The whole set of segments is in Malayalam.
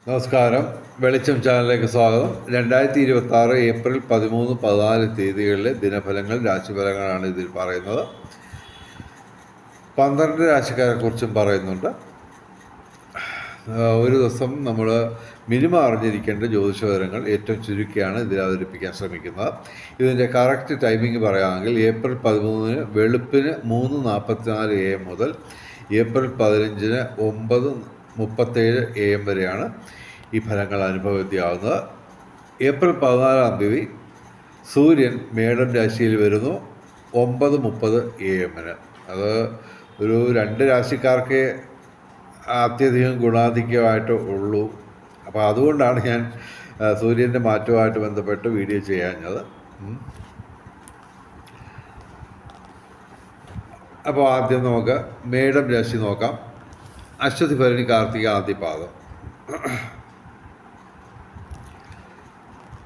നമസ്കാരം. വെളിച്ചം ചാനലിലേക്ക് സ്വാഗതം. 2026 ഏപ്രിൽ 13, 14 തീയതികളിലെ ദിനഫലങ്ങൾ, രാശിഫലങ്ങളാണ് ഇതിൽ പറയുന്നത്. 12 രാശിക്കാരെക്കുറിച്ചും പറയുന്നുണ്ട്. ഒരു ദിവസം നമ്മൾ മിനിമം അറിഞ്ഞിരിക്കേണ്ട ജ്യോതിഷവിവരങ്ങൾ ഏറ്റവും ചുരുക്കിയാണ് ഇതിൽ അവതരിപ്പിക്കാൻ ശ്രമിക്കുന്നത്. ഇതിൻ്റെ കറക്റ്റ് ടൈമിംഗ് പറയുകയാണെങ്കിൽ ഏപ്രിൽ 13 വെളുപ്പിന് 3:44 AM മുതൽ ഏപ്രിൽ 15 9:37 AM വരെയാണ് ഈ ഫലങ്ങൾ അനുഭവവേദ്യമാകുന്നത്. ഏപ്രിൽ 14 തീയതി സൂര്യൻ മേടം രാശിയിൽ വരുന്നു 9:30 AM. അത് ഒരു 2 രാശിക്കാർക്ക് അത്യധികം ഗുണാധിക്യമായിട്ട് ഉള്ളൂ. അപ്പോൾ അതുകൊണ്ടാണ് ഞാൻ സൂര്യൻ്റെ മാറ്റവുമായിട്ട് ബന്ധപ്പെട്ട് വീഡിയോ ചെയ്യാഞ്ഞത്. അപ്പോൾ ആദ്യം നമുക്ക് മേടം രാശി നോക്കാം. അശ്വതി, ഭരണി, കാർത്തിക, ആദ്യപാദം.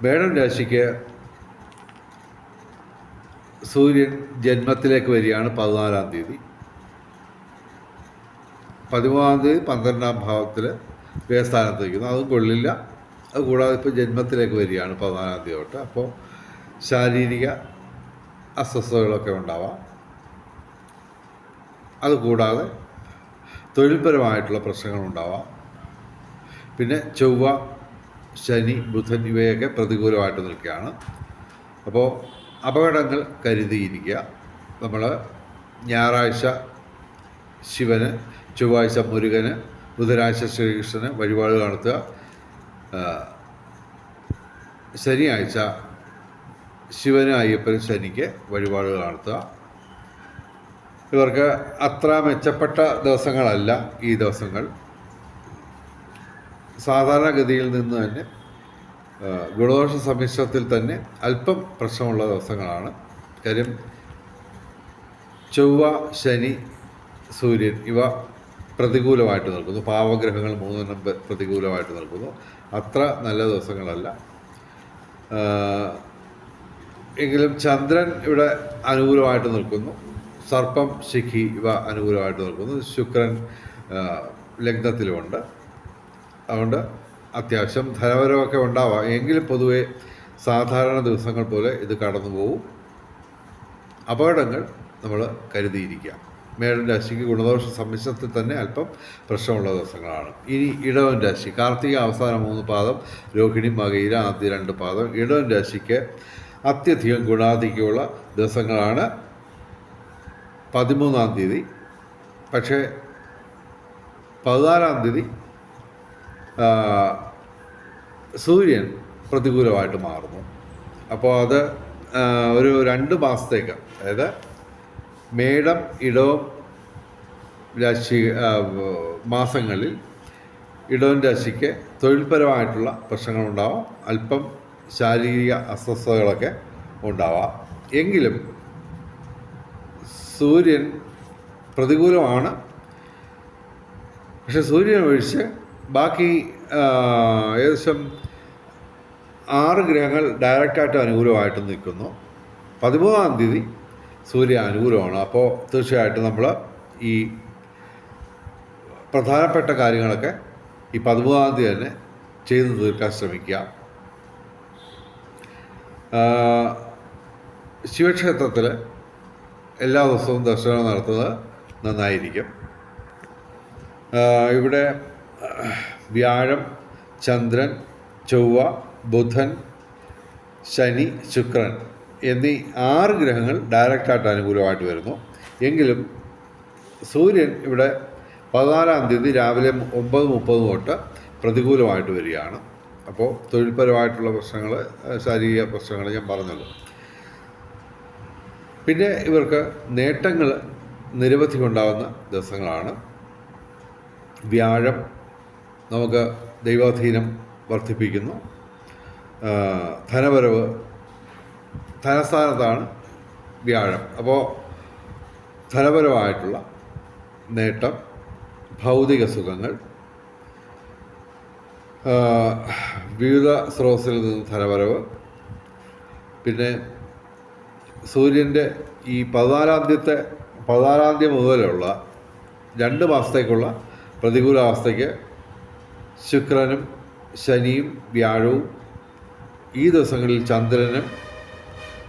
മേടം രാശിക്ക് സൂര്യൻ ജന്മത്തിലേക്ക് വരികയാണ് 14 തീയതി. 13 തീയതി 12ാം ഭാവത്തിൽ വ്യയസ്ഥാനത്ത് വയ്ക്കുന്നു. അതും കൊള്ളില്ല. അതുകൂടാതെ ഇപ്പോൾ ജന്മത്തിലേക്ക് വരികയാണ് 14 തീയതി തൊട്ട്. അപ്പോൾ ശാരീരിക അസ്വസ്ഥതകളൊക്കെ ഉണ്ടാവാം. അതുകൂടാതെ തൊഴിൽപരമായിട്ടുള്ള പ്രശ്നങ്ങളുണ്ടാവാം. പിന്നെ ചൊവ്വ, ശനി, ബുധൻ ഇവയൊക്കെ പ്രതികൂലമായിട്ട് നിൽക്കുകയാണ്. അപ്പോൾ അപകടങ്ങൾ കരുതിയിരിക്കുക. നമ്മൾ ഞായറാഴ്ച ശിവന്, ചൊവ്വാഴ്ച മുരുകന്, ബുധനാഴ്ച ശ്രീകൃഷ്ണന് വഴിപാട് നടത്തുക. ശനിയാഴ്ച ശിവന്, അയ്യപ്പന്, ശനിക്ക് വഴിപാടുകൾ നടത്തുക. ഇവർക്ക് അത്ര മെച്ചപ്പെട്ട ദിവസങ്ങളല്ല ഈ ദിവസങ്ങൾ. സാധാരണഗതിയിൽ നിന്ന് തന്നെ ഗുണദോഷ സമ്മിശ്രത്തിൽ തന്നെ അല്പം പ്രശ്നമുള്ള ദിവസങ്ങളാണ്. കാര്യം ചൊവ്വ, ശനി, സൂര്യൻ ഇവ പ്രതികൂലമായിട്ട് നിൽക്കുന്നു. പാവഗ്രഹങ്ങൾ 3 പ്രതികൂലമായിട്ട് നിൽക്കുന്നു. അത്ര നല്ല ദിവസങ്ങളല്ല. എങ്കിലും ചന്ദ്രൻ ഇവിടെ അനുകൂലമായിട്ട് നിൽക്കുന്നു. സർപ്പം, ശിഖി ഇവ അനുകൂലമായിട്ട് നിൽക്കുന്നു. ശുക്രൻ ലഗ്നത്തിലുമുണ്ട്. അതുകൊണ്ട് അത്യാവശ്യം ധനപരമൊക്കെ ഉണ്ടാവാം. എങ്കിലും പൊതുവെ സാധാരണ ദിവസങ്ങൾ പോലെ ഇത് കടന്നു പോകും. അപകടങ്ങൾ നമ്മൾ കരുതിയിരിക്കുക. മേടൻ രാശിക്ക് ഗുണദോഷ സമ്മിശ്രത്തിൽ തന്നെ അല്പം പ്രശ്നമുള്ള ദിവസങ്ങളാണ്. ഇനി ഇടവൻ രാശി. കാർത്തിക അവസാന 3 പാദം, രോഹിണി, മകയിര ആദ്യ 2 പാദം. ഇടവൻ രാശിക്ക് അത്യധികം ഗുണാധിക്യമുള്ള ദിവസങ്ങളാണ് 13 തീയതി. പക്ഷേ 14 തീയതി സൂര്യൻ പ്രതികൂലമായിട്ട് മാറുന്നു. അപ്പോൾ അത് ഒരു 2 മാസത്തേക്ക്, അതായത് മേടം, ഇടവം രാശി മാസങ്ങളിൽ ഇടവൻ രാശിക്ക് തൊഴിൽപരമായിട്ടുള്ള പ്രശ്നങ്ങളുണ്ടാവാം. അല്പം ശാരീരിക അസ്വസ്ഥതകളൊക്കെ ഉണ്ടാവാം. എങ്കിലും സൂര്യൻ പ്രതികൂലമാണ്. പക്ഷെ സൂര്യൻ ഒഴിച്ച് ബാക്കി ഏകദേശം 6 ഗ്രഹങ്ങൾ ഡയറക്റ്റായിട്ട് അനുകൂലമായിട്ട് നിൽക്കുന്നു. 13 തീയതി സൂര്യൻ അനുകൂലമാണ്. അപ്പോൾ തീർച്ചയായിട്ടും നമ്മൾ ഈ പ്രധാനപ്പെട്ട കാര്യങ്ങളൊക്കെ ഈ 13 തീയതി തന്നെ ചെയ്തു തീർക്കാൻ ശ്രമിക്കുക. ശിവക്ഷേത്രത്തിൽ എല്ലാ ദിവസവും ദർശനം നടത്തുന്നത് നന്നായിരിക്കും. ഇവിടെ വ്യാഴം, ചന്ദ്രൻ, ചൊവ്വ, ബുധൻ, ശനി, ശുക്രൻ എന്നീ 6 ഗ്രഹങ്ങൾ ഡയറക്റ്റായിട്ട് അനുകൂലമായിട്ട് വരുന്നു. എങ്കിലും സൂര്യൻ ഇവിടെ 14 തീയതി രാവിലെ 9:30 തൊട്ട് പ്രതികൂലമായിട്ട് വരികയാണ്. അപ്പോൾ തൊഴിൽപരമായിട്ടുള്ള പ്രശ്നങ്ങൾ, ശാരീരിക പ്രശ്നങ്ങൾ ഞാൻ പറഞ്ഞല്ലോ. പിന്നെ ഇവർക്ക് നേട്ടങ്ങൾ നിരവധി ഉണ്ടാകുന്ന ദിവസങ്ങളാണ്. വ്യാഴം നമുക്ക് ദൈവാധീനം വർദ്ധിപ്പിക്കുന്നു. ധനവരവ്, ധനസ്ഥാനത്താണ് വ്യാഴം. അപ്പോൾ ധനപരമായിട്ടുള്ള നേട്ടം, ഭൗതിക സുഖങ്ങൾ, വിവിധ സ്രോതസ്സിൽ നിന്ന് ധനവരവ്. പിന്നെ സൂര്യൻ്റെ ഈ 14 തീയതി മുതലുള്ള 2 മാസത്തേക്കുള്ള പ്രതികൂലാവസ്ഥയ്ക്ക് ശുക്രനും ശനിയും വ്യാഴവും ഈ ദിവസങ്ങളിൽ ചന്ദ്രനും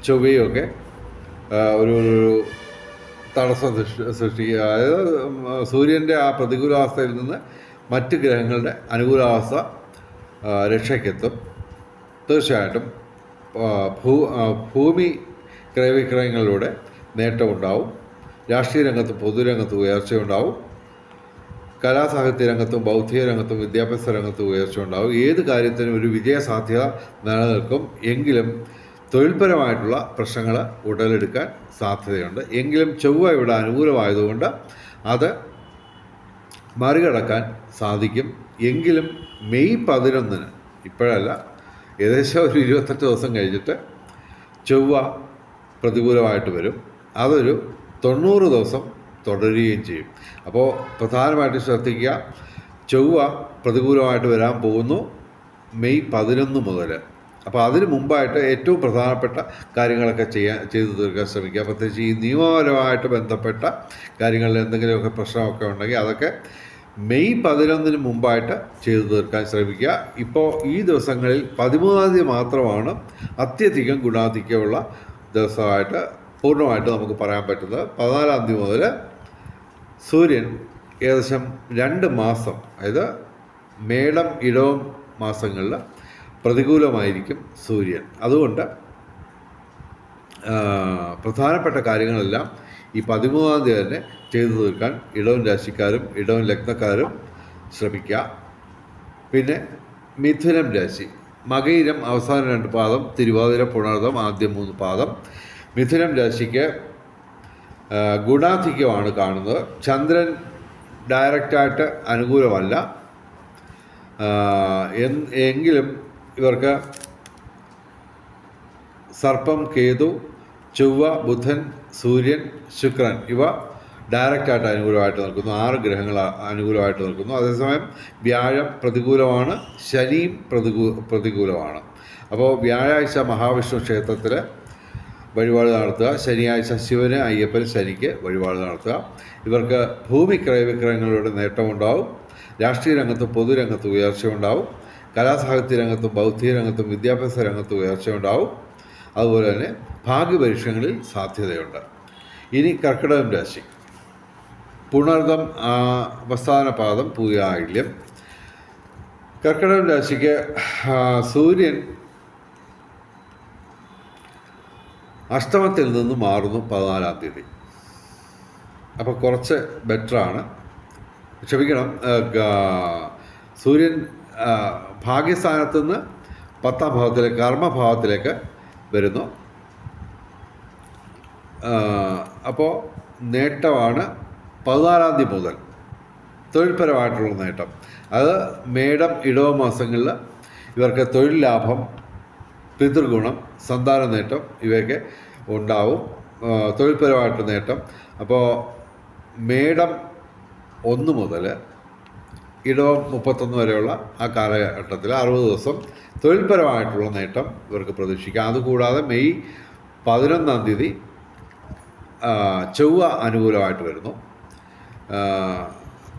ചൊവ്വയും ഒക്കെ ഒരു തടസ്സം സൃഷ്ടിക്കുക. അതായത് സൂര്യൻ്റെ ആ പ്രതികൂലാവസ്ഥയിൽ നിന്ന് മറ്റ് ഗ്രഹങ്ങളുടെ അനുകൂലാവസ്ഥ രക്ഷയ്ക്കെത്തും. തീർച്ചയായിട്ടും ഭൂമി ക്രയവിക്രയങ്ങളിലൂടെ നേട്ടമുണ്ടാവും. രാഷ്ട്രീയ രംഗത്തും പൊതുരംഗത്തും ഉയർച്ചയുണ്ടാവും. കലാസാഹിത്യ രംഗത്തും ബൗദ്ധിക രംഗത്തും വിദ്യാഭ്യാസ രംഗത്തും ഉയർച്ചയുണ്ടാവും. ഏത് കാര്യത്തിനും ഒരു വിജയസാധ്യത നിലനിൽക്കും. എങ്കിലും തൊഴിൽപരമായിട്ടുള്ള പ്രശ്നങ്ങൾ ഉടലെടുക്കാൻ സാധ്യതയുണ്ട്. എങ്കിലും ചൊവ്വ ഇവിടെ അനുകൂലമായതുകൊണ്ട് അത് മറികടക്കാൻ സാധിക്കും. എങ്കിലും മെയ് 11 ഇപ്പോഴല്ല, ഏകദേശം ഒരു 28 ദിവസം കഴിഞ്ഞിട്ട് ചൊവ്വ പ്രതികൂലമായിട്ട് വരും. അതൊരു 90 ദിവസം തുടരുകയും ചെയ്യും. അപ്പോൾ പ്രധാനമായിട്ട് ശ്രദ്ധിക്കുക, ചൊവ്വ പ്രതികൂലമായിട്ട് വരാൻ പോകുന്നു മെയ് 11 മുതൽ. അപ്പോൾ അതിന് മുമ്പായിട്ട് ഏറ്റവും പ്രധാനപ്പെട്ട കാര്യങ്ങളൊക്കെ ചെയ്തു തീർക്കാൻ ശ്രമിക്കുക. പ്രത്യേകിച്ച് ഈ നിയമപരമായിട്ട് ബന്ധപ്പെട്ട കാര്യങ്ങളിൽ എന്തെങ്കിലുമൊക്കെ പ്രശ്നമൊക്കെ ഉണ്ടെങ്കിൽ അതൊക്കെ മെയ് 11 മുമ്പായിട്ട് ചെയ്തു തീർക്കാൻ ശ്രമിക്കുക. ഇപ്പോൾ ഈ ദിവസങ്ങളിൽ 13-ാം തീയതി മാത്രമാണ് അത്യധികം ഗുണാധിക്യമുള്ള ദിവസമായിട്ട് പൂർണ്ണമായിട്ട് നമുക്ക് പറയാൻ പറ്റുന്നത്. 14-ാം തീയതി മുതൽ സൂര്യൻ ഏകദേശം 2 മാസം, അതായത് മേടം ഇടവം മാസങ്ങളിൽ പ്രതികൂലമായിരിക്കും സൂര്യൻ. അതുകൊണ്ട് പ്രധാനപ്പെട്ട കാര്യങ്ങളെല്ലാം ഈ 13-ാം തീയതി തന്നെ ചെയ്തു തീർക്കാൻ ഇടവൻ രാശിക്കാരും ഇടവൻ ലഗ്നക്കാരും ശ്രമിക്കുക. പിന്നെ മിഥുനം രാശി, മകയിരം അവസാന 2 പാദം, തിരുവാതിര പുണർദം ആദ്യം 3 പാദം. മിഥുനം രാശിക്ക് ഗുണാധിക്യമാണ് കാണുന്നത്. ചന്ദ്രൻ ഡയറക്റ്റായിട്ട് അനുകൂലമല്ല, എങ്കിലും ഇവർക്ക് സർപ്പം, കേതു, ചൊവ്വ, ബുധൻ, സൂര്യൻ, ശുക്രൻ ഇവ ഡയറക്റ്റായിട്ട് അനുകൂലമായിട്ട് നിൽക്കുന്നു. 6 ഗ്രഹങ്ങൾ അനുകൂലമായിട്ട് നിൽക്കുന്നു. അതേസമയം വ്യാഴം പ്രതികൂലമാണ്, ശനിയും പ്രതികൂലമാണ്. അപ്പോൾ വ്യാഴാഴ്ച മഹാവിഷ്ണു ക്ഷേത്രത്തിൽ വഴിപാട് നടത്തുക. ശനിയാഴ്ച ശിവന്, അയ്യപ്പന്, ശനിക്ക് വഴിപാട് നടത്തുക. ഇവർക്ക് ഭൂമി ക്രയവിക്രയങ്ങളുടെ നേട്ടമുണ്ടാവും. രാഷ്ട്രീയ രംഗത്തും പൊതുരംഗത്തും ഉയർച്ചയുണ്ടാവും. കലാസാഹിത്യ രംഗത്തും ബൗദ്ധിക രംഗത്തും വിദ്യാഭ്യാസ രംഗത്തും ഉയർച്ചയുണ്ടാവും. അതുപോലെ തന്നെ ഭാഗ്യപരീക്ഷണങ്ങളിൽ സാധ്യതയുണ്ട്. ഇനി കർക്കിടകം രാശി, പുണർദം അവസാന പാദം, പൂയായില്യം. കർക്കിടകം രാശിക്ക് സൂര്യൻ അഷ്ടമത്തിൽ നിന്ന് മാറുന്നു 14-ാം തീയതി. അപ്പോൾ കുറച്ച് ബെറ്ററാണ്. ക്ഷമിക്കണം, സൂര്യൻ ഭാഗ്യസ്ഥാനത്ത് നിന്ന് 10-ാം ഭാവത്തിലേക്ക്, കർമ്മഭാവത്തിലേക്ക് വരുന്നു. അപ്പോൾ നേട്ടമാണ് 14-ാം തീയതി മുതൽ തൊഴിൽപരമായിട്ടുള്ള നേട്ടം. അത് മേടം ഇടവ മാസങ്ങളിൽ ഇവർക്ക് തൊഴിൽ ലാഭം, പിതൃഗുണം, സന്താന നേട്ടം ഇവയൊക്കെ ഉണ്ടാവും. തൊഴിൽപരമായിട്ട് നേട്ടം. അപ്പോൾ മേടം 1 മുതൽ ഇടവം 31 വരെയുള്ള ആ കാലഘട്ടത്തിൽ 60 ദിവസം തൊഴിൽപരമായിട്ടുള്ള നേട്ടം ഇവർക്ക് പ്രതീക്ഷിക്കാം. അതുകൂടാതെ മെയ് 11-ാം തീയതി ചൊവ്വ അനുകൂലമായിട്ട് വരുന്നു.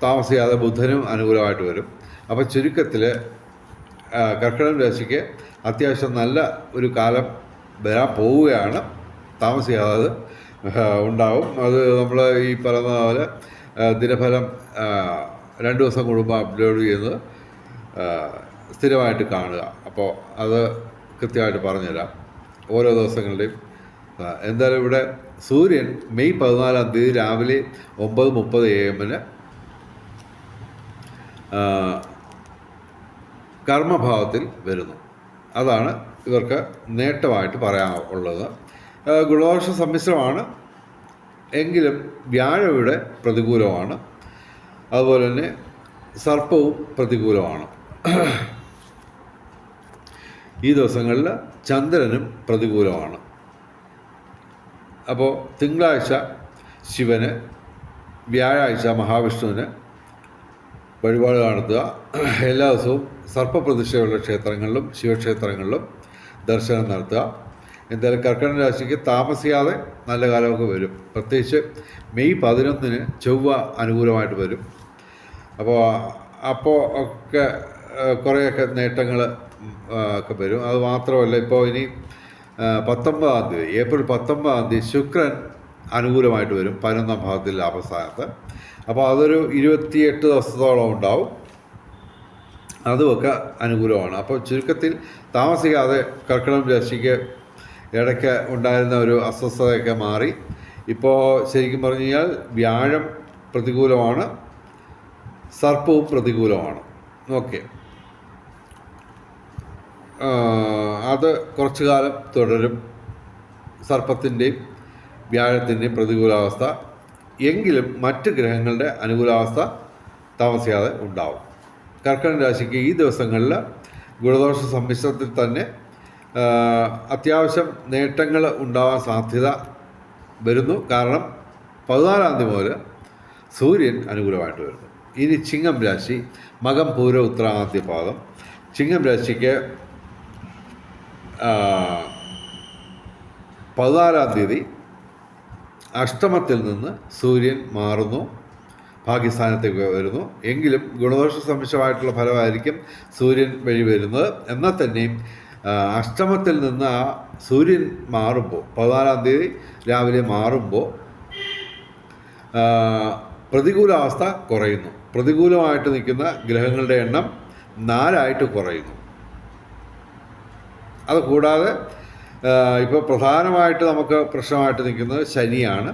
താമസിയാതെ ബുധനും അനുകൂലമായിട്ട് വരും. അപ്പോൾ ചുരുക്കത്തിൽ കർക്കിടകം രാശിക്ക് അത്യാവശ്യം നല്ല ഒരു കാലം വരാൻ പോവുകയാണ്. താമസിയാതെ ഉണ്ടാവും. അത് നമ്മൾ ഈ പറയുന്ന പോലെ ദിനഫലം 2 ദിവസം കൂടുമ്പോൾ അപ്ലോഡ് ചെയ്യുന്നത് സ്ഥിരമായിട്ട് കാണുക. അപ്പോൾ അത് കൃത്യമായിട്ട് പറഞ്ഞുതരാം ഓരോ ദിവസങ്ങളുടെയും. എന്തായാലും ഇവിടെ സൂര്യൻ മെയ് 14-ാം തീയതി രാവിലെ 9:30 AM കർമ്മഭാവത്തിൽ വരുന്നു. അതാണ് ഇവർക്ക് നേട്ടമായിട്ട് പറയാനുള്ളത്. ഗുണദോഷ സമ്മിശ്രമാണ്, എങ്കിലും വ്യാഴം ഇവിടെ പ്രതികൂലമാണ്. അതുപോലെ തന്നെ സർപ്പവും പ്രതികൂലമാണ്. ഈ ദിവസങ്ങളിൽ ചന്ദ്രനും പ്രതികൂലമാണ്. അപ്പോൾ തിങ്കളാഴ്ച ശിവന്, വ്യാഴാഴ്ച മഹാവിഷ്ണുവിന് വഴിപാട് നടത്തുക. എല്ലാ ദിവസവും സർപ്പപ്രതിഷ്ഠയുള്ള ക്ഷേത്രങ്ങളിലും ശിവക്ഷേത്രങ്ങളിലും ദർശനം നടത്തുക. എന്തായാലും കർക്കിടക രാശിക്ക് താമസിയാതെ നല്ല കാലമൊക്കെ വരും. പ്രത്യേകിച്ച് മെയ് 11-ന് ചൊവ്വ അനുകൂലമായിട്ട് വരും. അപ്പോൾ ഒക്കെ കുറേയൊക്കെ നേട്ടങ്ങൾ ഒക്കെ വരും. അത് മാത്രമല്ല, ഇപ്പോൾ ഇനി 19-ാം തീയതി ഏപ്രിൽ 19-ാം തീയതി ശുക്രൻ അനുകൂലമായിട്ട് വരും 11-ാം ഭാവത്തിൽ ലാഭസ്ഥാനത്ത്. അപ്പോൾ അതൊരു 28 ദിവസത്തോളം ഉണ്ടാവും. അതുമൊക്കെ അനുകൂലമാണ്. അപ്പോൾ ചുരുക്കത്തിൽ താമസിക്കാതെ കർക്കിടകം രാശിക്ക് ഇടയ്ക്ക് ഉണ്ടായിരുന്ന ഒരു അസ്വസ്ഥതയൊക്കെ മാറി. ഇപ്പോൾ ശരിക്കും പറഞ്ഞു കഴിഞ്ഞാൽ വ്യാഴം പ്രതികൂലമാണ്, സർപ്പവും പ്രതികൂലമാണ്. ഓക്കെ, അത് കുറച്ചു കാലം തുടരും, സർപ്പത്തിൻ്റെയും വ്യാഴത്തിൻ്റെയും പ്രതികൂലാവസ്ഥ. എങ്കിലും മറ്റ് ഗ്രഹങ്ങളുടെ അനുകൂലാവസ്ഥ താമസിയാതെ ഉണ്ടാവും. കർക്കിടക രാശിക്ക് ഈ ദിവസങ്ങളിൽ ഗുണദോഷ സമ്മിശ്രത്തിൽ തന്നെ അത്യാവശ്യം നേട്ടങ്ങൾ ഉണ്ടാവാൻ സാധ്യത വരുന്നു. കാരണം 14-ാം തീയതി മുതൽ സൂര്യൻ അനുകൂലമായിട്ട് വരുന്നു. ഇനി ചിങ്ങം രാശി, മകം പൂര ഉത്തര ആദ്യ പാദം. ചിങ്ങം രാശിക്ക് 14-ാം തീയതി അഷ്ടമത്തിൽ നിന്ന് സൂര്യൻ മാറുന്നു, ഭാഗ്യസ്ഥാനത്തേക്ക് വരുന്നു. എങ്കിലും ഗുണദോഷ സമ്മിശ്രമായിട്ടുള്ള ഫലമായിരിക്കും സൂര്യൻ വഴി വരുന്നത്. എന്നാൽ തന്നെയും അഷ്ടമത്തിൽ നിന്ന് ആ സൂര്യൻ മാറുമ്പോൾ, 14-ാം തീയതി രാവിലെ മാറുമ്പോൾ പ്രതികൂലാവസ്ഥ കുറയുന്നു. പ്രതികൂലമായിട്ട് നിൽക്കുന്ന ഗ്രഹങ്ങളുടെ എണ്ണം 4 കുറയുന്നു. അതുകൂടാതെ ഇപ്പോൾ പ്രധാനമായിട്ട് നമുക്ക് പ്രശ്നമായിട്ട് നിൽക്കുന്നത് ശനിയാണ്.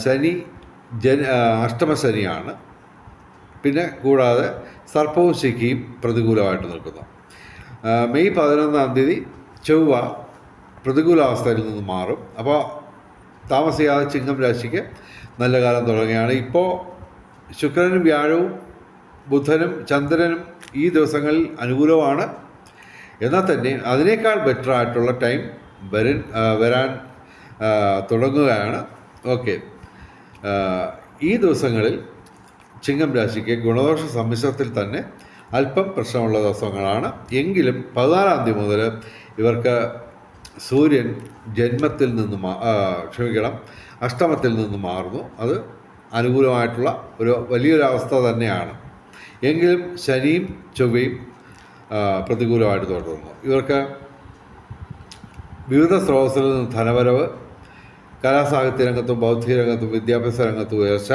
ശനി അഷ്ടമശനിയാണ്. പിന്നെ സർപ്പവും ശിഖിയും പ്രതികൂലമായിട്ട് നിൽക്കുന്നു. മെയ് 11-ാം തീയതി ചൊവ്വ പ്രതികൂലാവസ്ഥയിൽ നിന്ന് മാറും. അപ്പോൾ താമസിയാതെ ചിങ്ങം രാശിക്ക് നല്ല കാലം തുടങ്ങുകയാണ്. ഇപ്പോൾ ശുക്രനും വ്യാഴവും ബുധനും ചന്ദ്രനും ഈ ദിവസങ്ങളിൽ അനുകൂലമാണ്. എന്നാൽ തന്നെ അതിനേക്കാൾ ബെറ്റർ ആയിട്ടുള്ള ടൈം വരാൻ തുടങ്ങുകയാണ്. ഓക്കെ, ഈ ദിവസങ്ങളിൽ ചിങ്ങം രാശിക്ക് ഗുണദോഷ സമ്മിശ്രത്തിൽ തന്നെ അല്പം പ്രശ്നമുള്ള ദിവസങ്ങളാണ്. എങ്കിലും 14-ാം തീയതി മുതൽ ഇവർക്ക് സൂര്യൻ അഷ്ടമത്തിൽ നിന്ന് മാറുന്നു. അത് അനുകൂലമായിട്ടുള്ള ഒരു വലിയൊരവസ്ഥ തന്നെയാണ്. എങ്കിലും ശനിയും ചൊവ്വയും പ്രതികൂലമായിട്ട് തുടരുന്നു. ഇവർക്ക് വിവിധ സ്രോതസ്സിൽ നിന്ന് ധനവരവ്, കലാസാഹിത്യ രംഗത്തും ബൗദ്ധിക രംഗത്തും വിദ്യാഭ്യാസ രംഗത്തും ഉയർച്ച,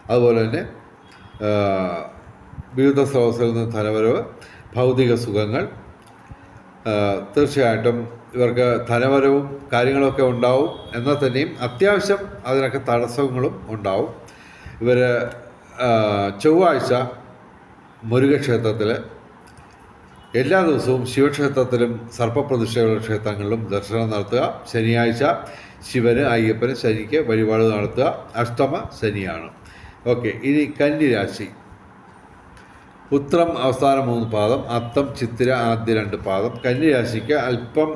അതുപോലെ തന്നെ വിവിധ സ്രോതസ്സിൽ നിന്ന് ധനവരവ്, ഭൗതിക സുഖങ്ങൾ. തീർച്ചയായിട്ടും ഇവർക്ക് ധനവരവും കാര്യങ്ങളൊക്കെ ഉണ്ടാവും. എന്നാൽ തന്നെയും അത്യാവശ്യം അതിനൊക്കെ തടസ്സങ്ങളും ഉണ്ടാവും. ഇവർ ചൊവ്വാഴ്ച മുരുകക്ഷേത്രത്തിൽ, എല്ലാ ദിവസവും ശിവക്ഷേത്രത്തിലും സർപ്പപ്രതിഷ്ഠയുള്ള ക്ഷേത്രങ്ങളിലും ദർശനം നടത്തുക. ശനിയാഴ്ച ശിവന്, അയ്യപ്പന്, ശനിക്ക് വഴിപാട് നടത്തുക. അഷ്ടമ ശനിയാണ്. ഓക്കെ, ഇനി കന്നി രാശി. ഉത്രം അവസാന 3 പാദം, അത്തം ചിത്തിര ആദ്യ 2 പാദം. കന്നി രാശിക്ക് അല്പം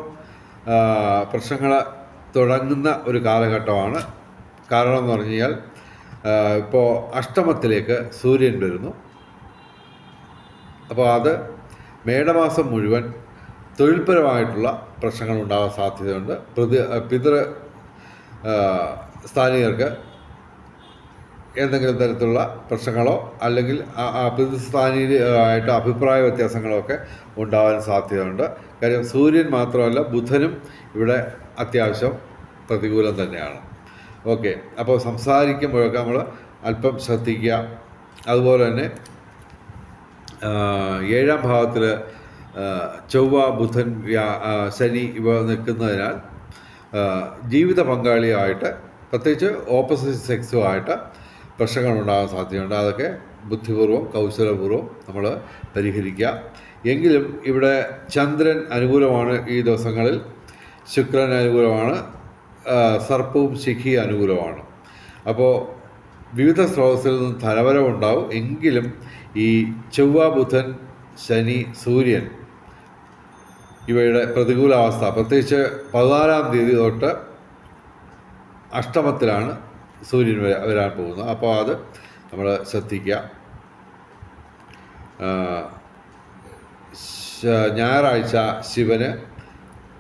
പ്രശ്നങ്ങൾ തുടങ്ങുന്ന ഒരു കാലഘട്ടമാണ്. കാരണം എന്ന് പറഞ്ഞു കഴിഞ്ഞാൽ ഇപ്പോൾ അഷ്ടമത്തിലേക്ക് സൂര്യൻ വരുന്നു. അപ്പോൾ അത് മേടമാസം മുഴുവൻ തൊഴിൽപരമായിട്ടുള്ള പ്രശ്നങ്ങൾ ഉണ്ടാകാൻ സാധ്യതയുണ്ട്. പിതൃ സ്ഥാനീയർക്ക് എന്തെങ്കിലും തരത്തിലുള്ള പ്രശ്നങ്ങളോ അല്ലെങ്കിൽ പിതൃസ്ഥാനീയമായിട്ട് അഭിപ്രായ വ്യത്യാസങ്ങളോ ഒക്കെ ഉണ്ടാകാൻ സാധ്യതയുണ്ട്. കാര്യം സൂര്യൻ മാത്രമല്ല, ബുധനും ഇവിടെ അത്യാവശ്യം പ്രതികൂലം തന്നെയാണ്. ഓക്കെ, അപ്പോൾ സംസാരിക്കുമ്പോഴൊക്കെ നമ്മൾ അല്പം ശ്രദ്ധിക്കുക. അതുപോലെ തന്നെ 7-ാം ഭാവത്തിൽ ചൊവ്വ, ബുധൻ, ശനി ഇവ നിൽക്കുന്നതിനാൽ ജീവിത പങ്കാളിയായിട്ട്, പ്രത്യേകിച്ച് ഓപ്പോസിറ്റ് സെക്സുമായിട്ട് പ്രശ്നങ്ങൾ ഉണ്ടാകാൻ സാധ്യതയുണ്ട്. അതൊക്കെ ബുദ്ധിപൂർവ്വം കൗശലപൂർവ്വം നമ്മൾ പരിഹരിക്കുക. എങ്കിലും ഇവിടെ ചന്ദ്രൻ അനുകൂലമാണ് ഈ ദിവസങ്ങളിൽ, ശുക്രൻ അനുകൂലമാണ്, സർപ്പവും ശിഖി അനുകൂലമാണ്. അപ്പോൾ വിവിധ സ്രോതസ്സിൽ നിന്ന് ധനവരവുണ്ടാവും. എങ്കിലും ഈ ചൊവ്വ, ബുധൻ, ശനി, സൂര്യൻ ഇവയുടെ പ്രതികൂലാവസ്ഥ, പ്രത്യേകിച്ച് 14-ാം തീയതി തൊട്ട് അഷ്ടമത്തിലാണ് സൂര്യൻ വരാൻ പോകുന്നത്. അപ്പോൾ അത് നമ്മൾ ശ്രദ്ധിക്കുക. ഞായറാഴ്ച ശിവന്,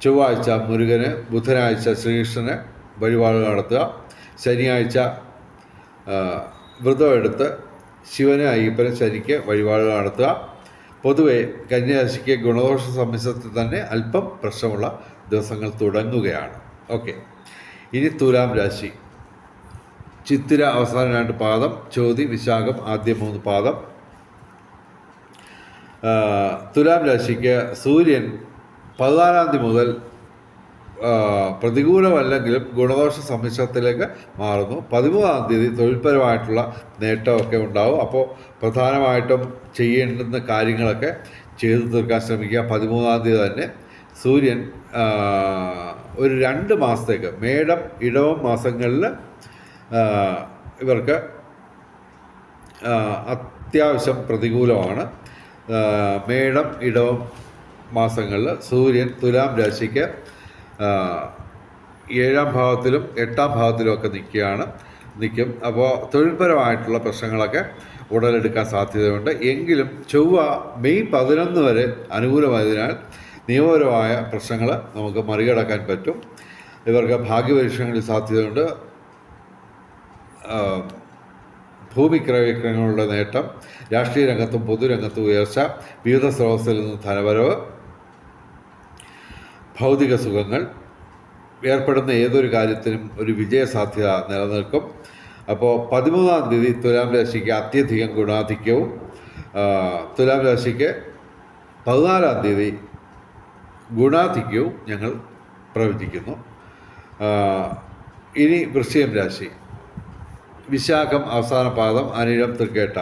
ചൊവ്വാഴ്ച മുരുകന്, ബുധനാഴ്ച ശ്രീകൃഷ്ണന് വഴിപാടുകൾ നടത്തുക. ശനിയാഴ്ച വ്രതമെടുത്ത് ശിവന്, അയ്യപ്പന്, ശനിക്ക് വഴിപാടുകൾ നടത്തുക. പൊതുവെ കന്യാരാശിക്ക് ഗുണദോഷ സമ്മിശ്രത്തിൽ തന്നെ അല്പം പ്രശ്നമുള്ള ദിവസങ്ങൾ തുടങ്ങുകയാണ്. ഓക്കെ, ഇനി തുലാം രാശി. ചിത്തിര അവസാന 2 പാദം, ചോതി വിശാഖം ആദ്യ 3 പാദം. തുലാം രാശിക്ക് സൂര്യൻ 14-ാം തീയതി മുതൽ പ്രതികൂലമല്ലെങ്കിലും ഗുണദോഷ സമ്മിശ്രത്തിലേക്ക് മാറുന്നു. 13-ാം തീയതി തൊഴിൽപരമായിട്ടുള്ള നേട്ടമൊക്കെ ഉണ്ടാവും. അപ്പോൾ പ്രധാനമായിട്ടും ചെയ്യേണ്ടുന്ന കാര്യങ്ങളൊക്കെ ചെയ്തു തീർക്കാൻ ശ്രമിക്കുക. 13-ാം തീയതി തന്നെ സൂര്യൻ ഒരു 2 മാസത്തേക്ക് മേടം ഇടവം മാസങ്ങളിൽ ഇവർക്ക് അത്യാവശ്യം പ്രതികൂലമാണ്. മേടം ഇടവം മാസങ്ങളിൽ സൂര്യൻ തുലാം രാശിക്ക് 7-ാം ഭാവത്തിലും 8-ാം ഭാവത്തിലും ഒക്കെ നിൽക്കും. അപ്പോൾ തൊഴിൽപരമായിട്ടുള്ള പ്രശ്നങ്ങളൊക്കെ ഉടലെടുക്കാൻ സാധ്യതയുണ്ട്. എങ്കിലും ചൊവ്വ മെയ് 11 വരെ അനുകൂലമായതിനാൽ നിയമപരമായ പ്രശ്നങ്ങൾ നമുക്ക് മറികടക്കാൻ പറ്റും. ഇവർക്ക് ഭാഗ്യപരീക്ഷണങ്ങളിൽ സാധ്യതയുണ്ട്. ഭൂമി ക്രയവിക്രയങ്ങളുടെ നേട്ടം, രാഷ്ട്രീയ രംഗത്തും പൊതുരംഗത്തും ഉയർച്ച, വിവിധ സ്രോതസ്സിൽ നിന്ന് ധനവരവ്, ഭൗതിക സുഖങ്ങൾ, ഏർപ്പെടുന്ന ഏതൊരു കാര്യത്തിനും ഒരു വിജയസാധ്യത നിലനിൽക്കും. അപ്പോൾ 13-ാം തീയതി തുലാം രാശിക്ക് അത്യധികം ഗുണാധിക്യവും, തുലാം രാശിക്ക് 14-ാം തീയതി ഗുണാധിക്യവും ഞങ്ങൾ പ്രവചിക്കുന്നു. ഇനി വൃശ്ചികം രാശി. വിശാഖം അവസാന പാദം, അനിഴം തൃക്കേട്ട.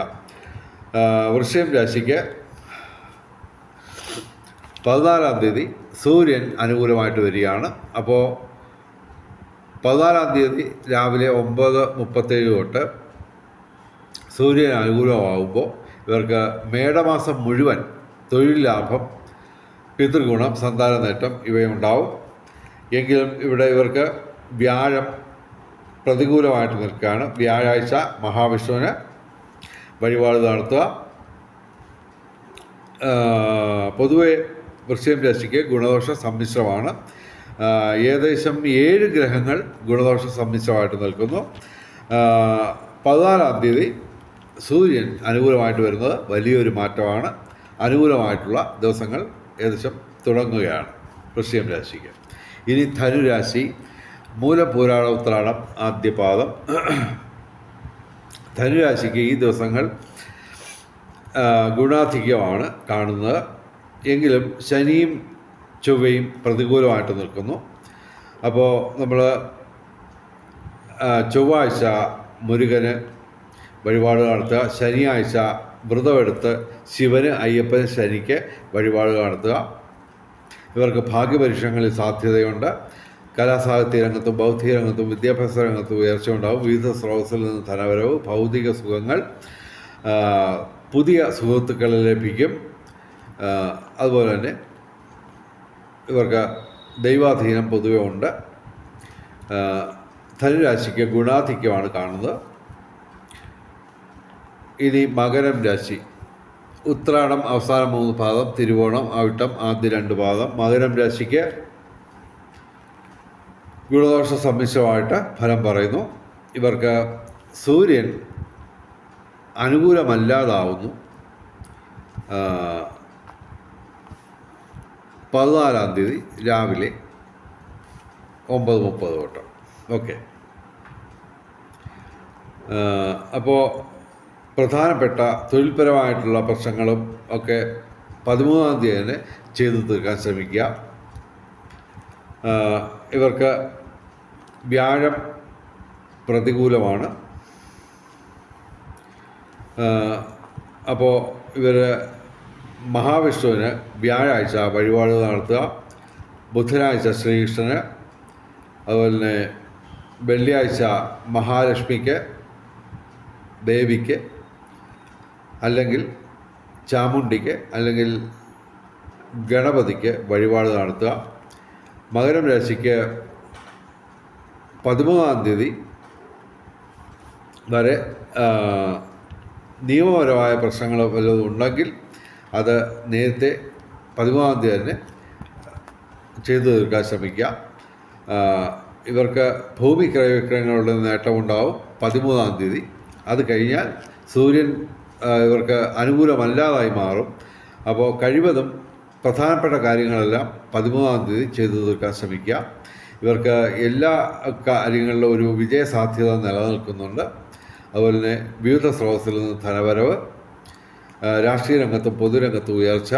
വൃശ്ചികം രാശിക്ക് 14-ാം തീയതി സൂര്യൻ അനുകൂലമായിട്ട് വരികയാണ്. അപ്പോൾ 14-ാം തീയതി രാവിലെ 9:37 തൊട്ട് സൂര്യൻ അനുകൂലമാകുമ്പോൾ ഇവർക്ക് മേടമാസം മുഴുവൻ തൊഴിൽ ലാഭം, പിതൃഗുണം, സന്താന നേട്ടം ഇവയുണ്ടാവും. എങ്കിലും ഇവിടെ ഇവർക്ക് വ്യാഴം പ്രതികൂലമായിട്ട് നിൽക്കുകയാണ്. വ്യാഴാഴ്ച മഹാവിഷ്ണുവിന് വഴിപാട് നടത്തുക. പൊതുവെ വൃശ്ചികം രാശിക്ക് ഗുണദോഷ സമ്മിശ്രമാണ്. ഏകദേശം 7 ഗ്രഹങ്ങൾ ഗുണദോഷ സമ്മിശ്രമായിട്ട് നിൽക്കുന്നു. 14-ാം തീയതി സൂര്യൻ അനുകൂലമായിട്ട് വരുന്നത് വലിയൊരു മാറ്റമാണ്. അനുകൂലമായിട്ടുള്ള ദിവസങ്ങൾ ഏകദേശം തുടങ്ങുകയാണ് വൃശ്ചികം രാശിക്ക്. ഇനി ധനുരാശി. മൂലപൂരാട ഉത്രാടം ആദ്യ പാദം. ധനുരാശിക്ക് ഈ ദിവസങ്ങൾ ഗുണാധിക്യമാണ് കാണുന്നത്. എങ്കിലും ശനിയും ചൊവ്വയും പ്രതികൂലമായിട്ട് നിൽക്കുന്നു. അപ്പോൾ നമ്മൾ ചൊവ്വാഴ്ച മുരുകന് വഴിപാട് നടത്തുക. ശനിയാഴ്ച വ്രതമെടുത്ത് ശിവന്, അയ്യപ്പന്, ശനിക്ക് വഴിപാട് നടത്തുക. ഇവർക്ക് ഭാഗ്യപരീക്ഷണങ്ങളിൽ സാധ്യതയുണ്ട്. കലാസാഹിത്യ രംഗത്തും ബൗദ്ധിക രംഗത്തും വിദ്യാഭ്യാസ രംഗത്തും ഉയർച്ച ഉണ്ടാവും. വിവിധ സ്രോതസ്സിൽ നിന്ന് ധനവരവ്, ഭൗതിക സുഖങ്ങൾ, പുതിയ സുഹൃത്തുക്കളെ ലഭിക്കും. അതുപോലെ തന്നെ ഇവർക്ക് ദൈവാധീനം പൊതുവെ ഉണ്ട്. ധനുരാശിക്ക് ഗുണാധിക്യമാണ് കാണുന്നത്. ഇനി മകരം രാശി. ഉത്രാടം അവസാന 3 പാദം, തിരുവോണം, അവിട്ടം ആദ്യ 2 പാദം. മകരം രാശിക്ക് ഗുണദോഷ സമ്മിശ്രമായിട്ട് ഫലം പറയുന്നു. ഇവർക്ക് സൂര്യൻ അനുകൂലമല്ലാതാവുന്നു 14-ാം തീയതി രാവിലെ 9:30 തൊട്ട്. ഓക്കെ, അപ്പോൾ പ്രധാനപ്പെട്ട തൊഴിൽപരമായിട്ടുള്ള പ്രശ്നങ്ങളും ഒക്കെ 13-ാം തീയതി തന്നെ ചെയ്തു തീർക്കാൻ ശ്രമിക്കുക. ഇവർക്ക് വ്യാഴം പ്രതികൂലമാണ്. അപ്പോൾ ഇവർ മഹാവിഷ്ണുവിന് വ്യാഴാഴ്ച വഴിപാട് നടത്തുക. ബുധനാഴ്ച ശ്രീകൃഷ്ണന്, അതുപോലെ തന്നെ വെള്ളിയാഴ്ച മഹാലക്ഷ്മിക്ക്, ദേവിക്ക്, അല്ലെങ്കിൽ ചാമുണ്ടിക്ക്, അല്ലെങ്കിൽ ഗണപതിക്ക് വഴിപാട് നടത്തുക. മകരം രാശിക്ക് 13-ാം തീയതി വരെ നിയമപരമായ പ്രശ്നങ്ങൾ വല്ലതും ഉണ്ടെങ്കിൽ അത് നേരത്തെ 13-ാം തീയതി തന്നെ ചെയ്തു തീർക്കാൻ ശ്രമിക്കുക. ഇവർക്ക് ഭൂമി ക്രയവിക്രയങ്ങളുടെ നേട്ടമുണ്ടാവും 13-ാം തീയതി. അത് കഴിഞ്ഞാൽ സൂര്യൻ ഇവർക്ക് അനുകൂലമല്ലാതായി മാറും. അപ്പോൾ കഴിവതും പ്രധാനപ്പെട്ട കാര്യങ്ങളെല്ലാം 13-ാം തീയതി ചെയ്തു തീർക്കാൻ ശ്രമിക്കുക. ഇവർക്ക് എല്ലാ കാര്യങ്ങളിലും ഒരു വിജയസാധ്യത നിലനിൽക്കുന്നുണ്ട്. അതുപോലെ തന്നെ വിവിധ സ്രോതസ്സിൽ നിന്ന് ധനവരവ്, രാഷ്ട്രീയ രംഗത്തും പൊതുരംഗത്തും ഉയർച്ച.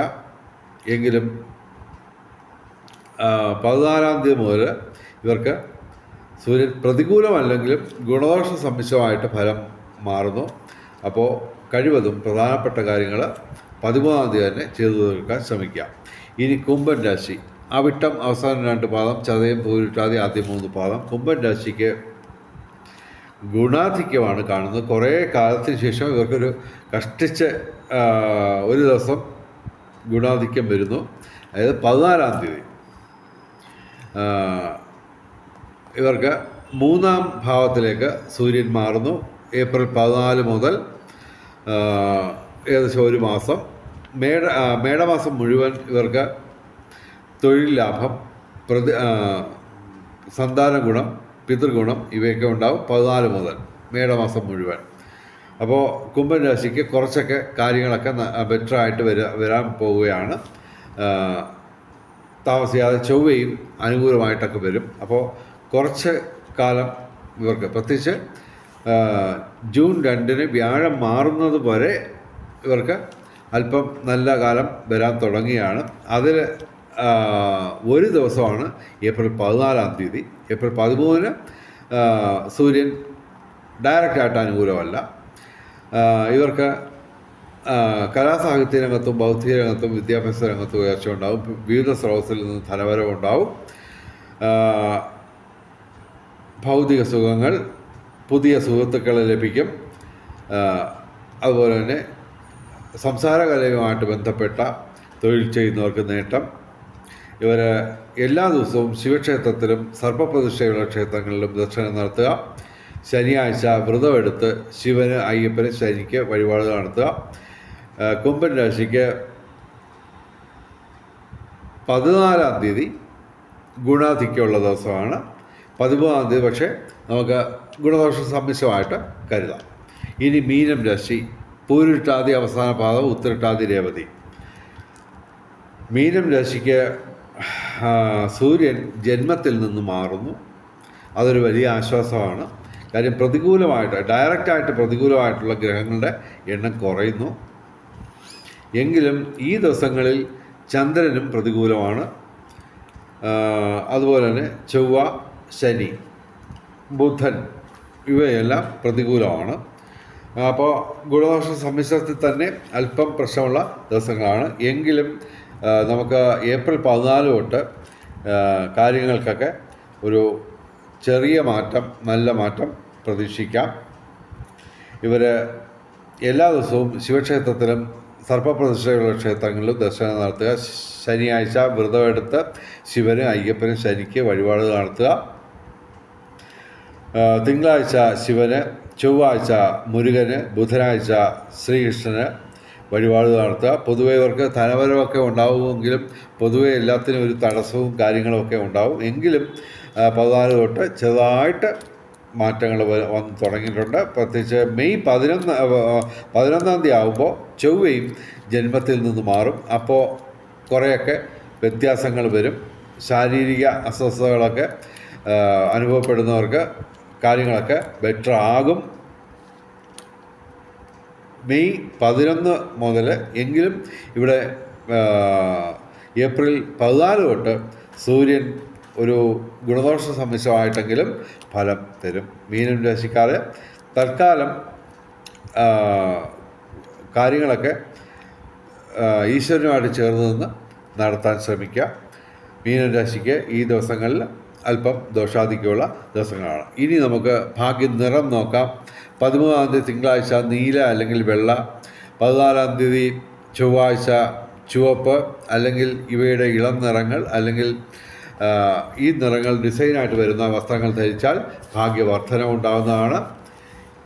എങ്കിലും 14-ാം തീയതി മുതൽ ഇവർക്ക് സൂര്യൻ പ്രതികൂലമല്ലെങ്കിലും ഗുണദോഷ സമ്മിശ്രമായിട്ട് ഫലം മാറുന്നു. അപ്പോൾ കഴിവതും പ്രധാനപ്പെട്ട കാര്യങ്ങൾ 13-ാം തീയതി തന്നെ ചെയ്തു തീർക്കാൻ ശ്രമിക്കുക. ഇനി കുംഭൻ രാശി, അവിട്ടം അവസാനം 2 പാദം, ചതയം പൂരിട്ടാതി ആദ്യം 3 പാദം. കുംഭൻ രാശിക്ക് ഗുണാധിക്യമാണ് കാണുന്നത്. കുറേ കാലത്തിന് ശേഷം ഇവർക്കൊരു കഷ്ടിച്ച് ഒരു ദിവസം ഗുണാധിക്യം വരുന്നു. അതായത് 14-ാം തീയതി ഇവർക്ക് 3-ാം ഭാവത്തിലേക്ക് സൂര്യൻ മാറുന്നു. ഏപ്രിൽ 14 മുതൽ ഏകദേശം ഒരു മാസം, മേടമാസം മുഴുവൻ ഇവർക്ക് തൊഴിൽ ലാഭം, സന്താന ഗുണം, പിതൃഗുണം ഇവയൊക്കെ ഉണ്ടാവും 14 മുതൽ മേടമാസം മുഴുവൻ. അപ്പോൾ കുംഭൻ രാശിക്ക് കുറച്ചൊക്കെ കാര്യങ്ങളൊക്കെ ബെറ്ററായിട്ട് വരാൻ പോവുകയാണ്. താമസിയാതെ ചൊവ്വയും അനുകൂലമായിട്ടൊക്കെ വരും. അപ്പോൾ കുറച്ച് കാലം ഇവർക്ക്, പ്രത്യേകിച്ച് ജൂൺ 2-ന് വ്യാഴം മാറുന്നത് വരെ ഇവർക്ക് അല്പം നല്ല കാലം വരാൻ തുടങ്ങിയാണ്. അതിൽ ഒരു ദിവസമാണ് ഏപ്രിൽ 14-ാം തീയതി. ഏപ്രിൽ 13-ന് സൂര്യൻ ഡയറക്റ്റായിട്ട് അനുകൂലമല്ല. ഇവർക്ക് കലാസാഹിത്യ രംഗത്തും ബൗദ്ധിക രംഗത്തും വിദ്യാഭ്യാസ രംഗത്തും ഉയർച്ച ഉണ്ടാവും. വിവിധ സ്രോതസ്സിൽ നിന്ന് ധനവരവുണ്ടാവും. ഭൗതിക സുഖങ്ങൾ, പുതിയ സുഹൃത്തുക്കളെ ലഭിക്കും. അതുപോലെ തന്നെ സംസാരകലയുമായിട്ട് ബന്ധപ്പെട്ട തൊഴിൽ ചെയ്യുന്നവർക്ക് നേട്ടം. ഇവർ എല്ലാ ദിവസവും ശിവക്ഷേത്രത്തിലും സർപ്പപ്രതിഷ്ഠയുള്ള ക്ഷേത്രങ്ങളിലും ദർശനം നടത്തുക. ശനിയാഴ്ച വ്രതമെടുത്ത് ശിവന്, അയ്യപ്പന്, ശനിക്ക് വഴിപാട് നടത്തുക. കുംഭൻ രാശിക്ക് 14-ാം തീയതി ഗുണാധിക്യമുള്ള ദിവസമാണ്. 13-ാം തീയതി പക്ഷേ നമുക്ക് ഗുണദോഷ സമ്മിശ്രമായിട്ട് കരുതാം. ഇനി മീനം രാശി, പൂരിട്ടാതി അവസാന പാദം, ഉത്തരട്ടാതി രേവതി. മീനം രാശിക്ക് സൂര്യൻ ജന്മത്തിൽ നിന്ന് മാറുന്നു. അതൊരു വലിയ ആശ്വാസമാണ്. കാര്യം ഡയറക്റ്റായിട്ട് പ്രതികൂലമായിട്ടുള്ള ഗ്രഹങ്ങളുടെ എണ്ണം കുറയുന്നു. എങ്കിലും ഈ ദിവസങ്ങളിൽ ചന്ദ്രനും പ്രതികൂലമാണ്. അതുപോലെ തന്നെ ചൊവ്വ, ശനി, ബുധൻ ഇവയെല്ലാം പ്രതികൂലമാണ്. അപ്പോൾ ഗുണദോഷ സമ്മിശ്രത്തിൽ തന്നെ അല്പം പ്രശ്നമുള്ള ദിവസങ്ങളാണ്. എങ്കിലും നമുക്ക് ഏപ്രിൽ 14 തൊട്ട് കാര്യങ്ങൾക്കൊക്കെ ഒരു ചെറിയ മാറ്റം, നല്ല മാറ്റം പ്രതീക്ഷിക്കാം. ഇവർ എല്ലാ ദിവസവും ശിവക്ഷേത്രത്തിലും സർപ്പപ്രതിഷ്ഠയുള്ള ക്ഷേത്രങ്ങളിലും ദർശനം നടത്തുക. ശനിയാഴ്ച വ്രതമെടുത്ത് ശിവന്, അയ്യപ്പന്, ശനിക്ക് വഴിപാട് നടത്തുക. തിങ്കളാഴ്ച ശിവന്, ചൊവ്വാഴ്ച മുരുകന്, ബുധനാഴ്ച ശ്രീകൃഷ്ണന് വഴിപാട് നടത്തുക. പൊതുവെ ഇവർക്ക് ധനവരവൊക്കെ ഉണ്ടാവുമെങ്കിലും പൊതുവെ എല്ലാത്തിനും ഒരു തടസ്സവും കാര്യങ്ങളുമൊക്കെ ഉണ്ടാവും. എങ്കിലും 14 തൊട്ട് ചെറുതായിട്ട് മാറ്റങ്ങൾ വന്ന് തുടങ്ങിയിട്ടുണ്ട്. പ്രത്യേകിച്ച് മെയ് 11-ാം തീയതി ആകുമ്പോൾ ചൊവ്വയും ജന്മത്തിൽ നിന്ന് മാറും. അപ്പോൾ കുറേയൊക്കെ വ്യത്യാസങ്ങൾ വരും. ശാരീരിക അസ്വസ്ഥതകളൊക്കെ അനുഭവപ്പെടുന്നവർക്ക് കാര്യങ്ങളൊക്കെ ബെറ്റർ ആകും മെയ് 11 മുതൽ. എങ്കിലും ഇവിടെ ഏപ്രിൽ 14 തൊട്ട് സൂര്യൻ ഒരു ഗുണദോഷ സമ്മിശ്രമായിട്ടെങ്കിലും ഫലം തരും. മീനം രാശിക്കാർ തൽക്കാലം കാര്യങ്ങളൊക്കെ ഈശ്വരനുമായിട്ട് ചേർന്ന് നിന്ന് നടത്താൻ ശ്രമിക്കുക. മീനം രാശിക്ക് ഈ ദിവസങ്ങളിൽ അല്പം ദോഷാധിക്യമുള്ള ദിവസങ്ങളാണ്. ഇനി നമുക്ക് ഭാഗ്യ നിറം നോക്കാം. 13-ാം തീയതി തിങ്കളാഴ്ച നീല അല്ലെങ്കിൽ വെള്ള, 14-ാം തീയതി ചൊവ്വാഴ്ച ചുവപ്പ് അല്ലെങ്കിൽ ഇവയുടെ ഇളം നിറങ്ങൾ അല്ലെങ്കിൽ ഈ നിറങ്ങൾ ഡിസൈനായിട്ട് വരുന്ന വസ്ത്രങ്ങൾ ധരിച്ചാൽ ഭാഗ്യവർദ്ധന ഉണ്ടാകുന്നതാണ്.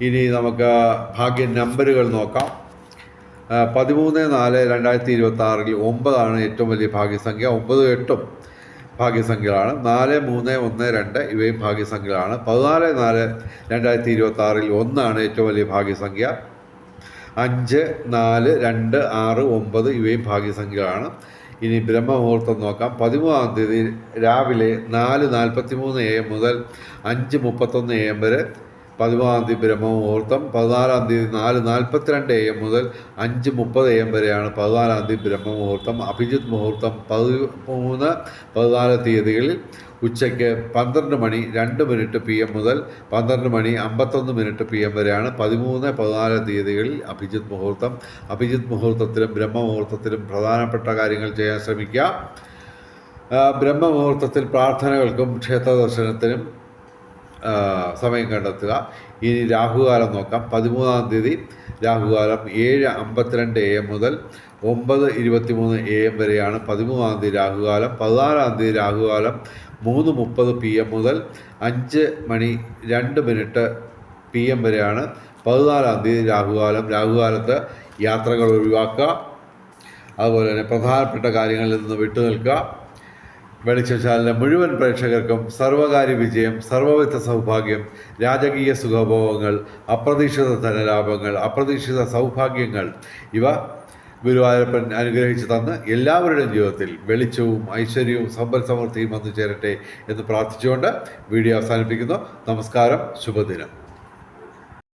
ഇനി നമുക്ക് ഭാഗ്യ നമ്പറുകൾ നോക്കാം. 13-4-2026 9 ഏറ്റവും വലിയ ഭാഗ്യസംഖ്യ. 9, 8 ഭാഗ്യസംഖ്യകളാണ്. 4, 3, 1, 2 ഇവയും ഭാഗ്യസംഖ്യകളാണ്. 14-4-2026 1 ഏറ്റവും വലിയ ഭാഗ്യസംഖ്യ. 5, 4, 2, 6, 9 ഇവയും ഭാഗ്യസംഖ്യകളാണ്. ഇനി ബ്രഹ്മമുഹൂർത്തം നോക്കാം. 13-ാം തീയതി രാവിലെ 4:43 AM മുതൽ 5:31 AM വരെ 13-ാം തീയതി ബ്രഹ്മമുഹൂർത്തം. 14-ാം തീയതി 4:42 AM മുതൽ 5:30 AM വരെയാണ് 14-ാം തീയതി ബ്രഹ്മമുഹൂർത്തം. അഭിജിത്ത് മുഹൂർത്തം 13, 14 തീയതികളിൽ ഉച്ചയ്ക്ക് 12 മണി 2 PM മുതൽ 12 മണി 51 PM വരെയാണ് 13, 14 തീയതികളിൽ അഭിജിത്ത് മുഹൂർത്തം. അഭിജിത്ത് മുഹൂർത്തത്തിലും ബ്രഹ്മമുഹൂർത്തത്തിലും പ്രധാനപ്പെട്ട കാര്യങ്ങൾ ചെയ്യാൻ ശ്രമിക്കുക. ബ്രഹ്മമുഹൂർത്തത്തിൽ പ്രാർത്ഥനകൾക്കും ക്ഷേത്ര ദർശനത്തിനും സമയം കണ്ടെത്തുക. ഇനി രാഹുകാലം നോക്കാം. 13-ാം തീയതി രാഹുകാലം 7:52 AM മുതൽ 9:23 AM വരെയാണ് 13-ാം തീയതി രാഹുകാലം. 14-ാം തീയതി രാഹുകാലം 3:30 PM മുതൽ 5 മണി 2 PM വരെയാണ് 14-ാം തീയതി രാഹുകാലം. രാഹുകാലത്ത് യാത്രകൾ ഒഴിവാക്കുക. അതുപോലെ തന്നെ പ്രധാനപ്പെട്ട കാര്യങ്ങളിൽ നിന്ന് വിട്ടുനിൽക്കുക. വെളിച്ചം ചാനലിലെ മുഴുവൻ പ്രേക്ഷകർക്കും സർവകാര്യ വിജയം, സർവവിധ സൗഭാഗ്യം, രാജകീയ സുഖഭോഗങ്ങൾ, അപ്രതീക്ഷിത ധനലാഭങ്ങൾ, അപ്രതീക്ഷിത സൗഭാഗ്യങ്ങൾ ഇവ ഗുരുവായൂരപ്പൻ അനുഗ്രഹിച്ചു തന്ന് എല്ലാവരുടെയും ജീവിതത്തിൽ വെളിച്ചവും ഐശ്വര്യവും സമ്പൽ സമൃദ്ധിയും വന്നു ചേരട്ടെ എന്ന് പ്രാർത്ഥിച്ചുകൊണ്ട് വീഡിയോ അവസാനിപ്പിക്കുന്നു. നമസ്കാരം. ശുഭദിനം.